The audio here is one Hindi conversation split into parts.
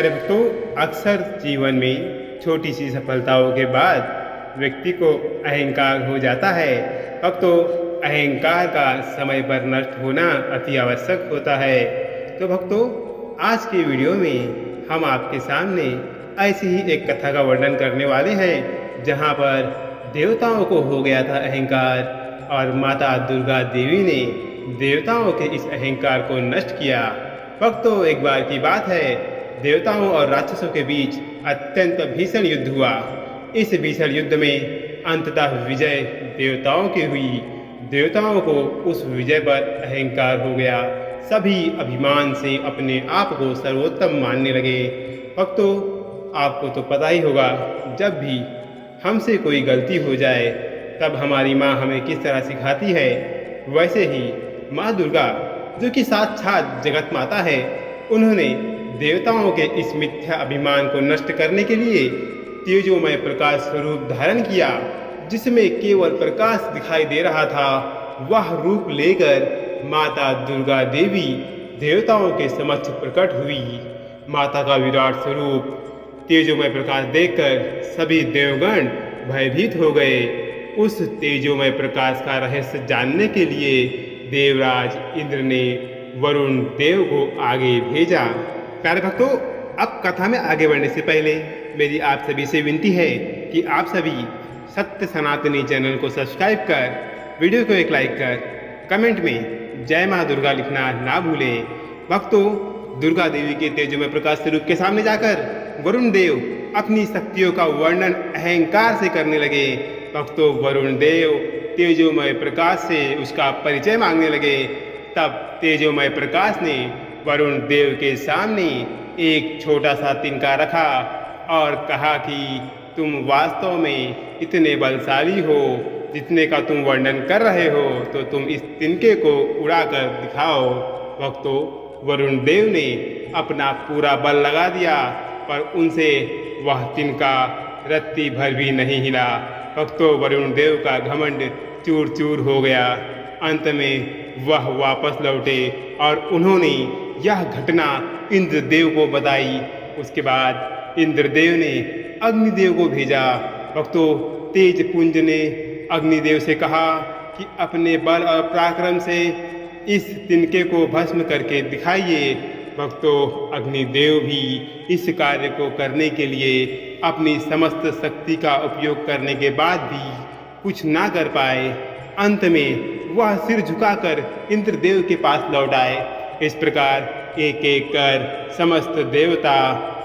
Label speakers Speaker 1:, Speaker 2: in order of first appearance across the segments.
Speaker 1: प्यारे भक्तों, अक्सर जीवन में छोटी सी सफलताओं के बाद व्यक्ति को अहंकार हो जाता है। भक्तों, अहंकार का समय पर नष्ट होना अति आवश्यक होता है। तो भक्तों, आज के वीडियो में हम आपके सामने ऐसी ही एक कथा का वर्णन करने वाले हैं, जहां पर देवताओं को हो गया था अहंकार और माता दुर्गा देवी ने देवताओं के इस अहंकार को नष्ट किया। भक्तों, एक बार की बात है, देवताओं और राक्षसों के बीच अत्यंत भीषण युद्ध हुआ। इस भीषण युद्ध में अंततः विजय देवताओं की हुई। देवताओं को उस विजय पर अहंकार हो गया। सभी अभिमान से अपने आप को सर्वोत्तम मानने लगे। भक्तों, आपको तो पता ही होगा, जब भी हमसे कोई गलती हो जाए तब हमारी माँ हमें किस तरह सिखाती है। वैसे ही माँ दुर्गा, जो कि साक्षात जगत माता है, उन्होंने देवताओं के इस मिथ्या अभिमान को नष्ट करने के लिए तेजोमय प्रकाश स्वरूप धारण किया, जिसमें केवल प्रकाश दिखाई दे रहा था। वह रूप लेकर माता दुर्गा देवी देवताओं के समक्ष प्रकट हुई। माता का विराट स्वरूप तेजोमय प्रकाश देखकर सभी देवगण भयभीत हो गए। उस तेजोमय प्रकाश का रहस्य जानने के लिए देवराज इंद्र ने वरुण देव को आगे भेजा। प्यारे भक्तों, अब कथा में आगे बढ़ने से पहले मेरी आप सभी से विनती है कि आप सभी सत्य सनातनी चैनल को सब्सक्राइब कर, वीडियो को एक लाइक कर, कमेंट में जय माँ दुर्गा लिखना ना भूलें। भक्तों, दुर्गा देवी के तेजोमय प्रकाश स्वरूप के सामने जाकर वरुण देव अपनी शक्तियों का वर्णन अहंकार से करने लगे। भक्तों, वरुण देव तेजोमय प्रकाश से उसका परिचय मांगने लगे। तब तेजोमय प्रकाश ने वरुण देव के सामने एक छोटा सा तिनका रखा और कहा कि तुम वास्तव में इतने बलशाली हो, जितने का तुम वर्णन कर रहे हो, तो तुम इस तिनके को उड़ाकर दिखाओ। भक्तों, वरुण देव ने अपना पूरा बल लगा दिया, पर उनसे वह तिनका रत्ती भर भी नहीं हिला। भक्तों, वरुण देव का घमंड चूर चूर हो गया। अंत में वह वापस लौटे और उन्होंने यह घटना इंद्रदेव को बताई। उसके बाद इंद्रदेव ने अग्निदेव को भेजा। भक्तों, तेज पुंज ने अग्निदेव से कहा कि अपने बल और पराक्रम से इस तिनके को भस्म करके दिखाइए। भक्तों, अग्निदेव भी इस कार्य को करने के लिए अपनी समस्त शक्ति का उपयोग करने के बाद भी कुछ ना कर पाए। अंत में वह सिर झुकाकर इंद्रदेव के पास लौट आए। इस प्रकार एक एक कर समस्त देवता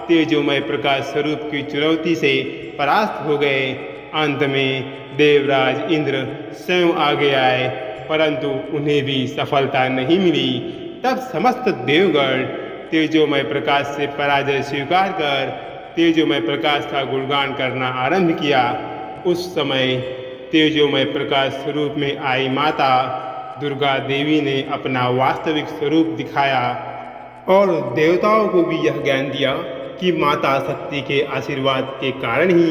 Speaker 1: तेजोमय प्रकाश स्वरूप की चुनौती से परास्त हो गए। अंत में देवराज इंद्र स्वयं आगे आए, परंतु उन्हें भी सफलता नहीं मिली। तब समस्त देवगण तेजोमय प्रकाश से पराजय स्वीकार कर तेजोमय प्रकाश का गुणगान करना आरंभ किया। उस समय तेजोमय प्रकाश स्वरूप में आई माता दुर्गा देवी ने अपना वास्तविक स्वरूप दिखाया और देवताओं को भी यह ज्ञान दिया कि माता शक्ति के आशीर्वाद के कारण ही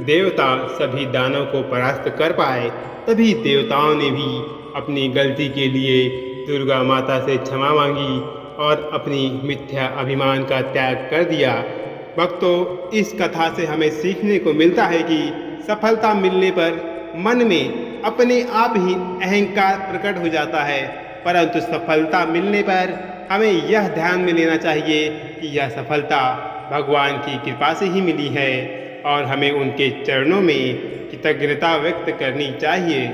Speaker 1: देवता सभी दानव को परास्त कर पाए। तभी देवताओं ने भी अपनी गलती के लिए दुर्गा माता से क्षमा मांगी और अपनी मिथ्या अभिमान का त्याग कर दिया। भक्तों, इस कथा से हमें सीखने को मिलता है कि सफलता मिलने पर मन में अपने आप ही अहंकार प्रकट हो जाता है, परंतु सफलता मिलने पर हमें यह ध्यान में लेना चाहिए कि यह सफलता भगवान की कृपा से ही मिली है और हमें उनके चरणों में कृतज्ञता व्यक्त करनी चाहिए।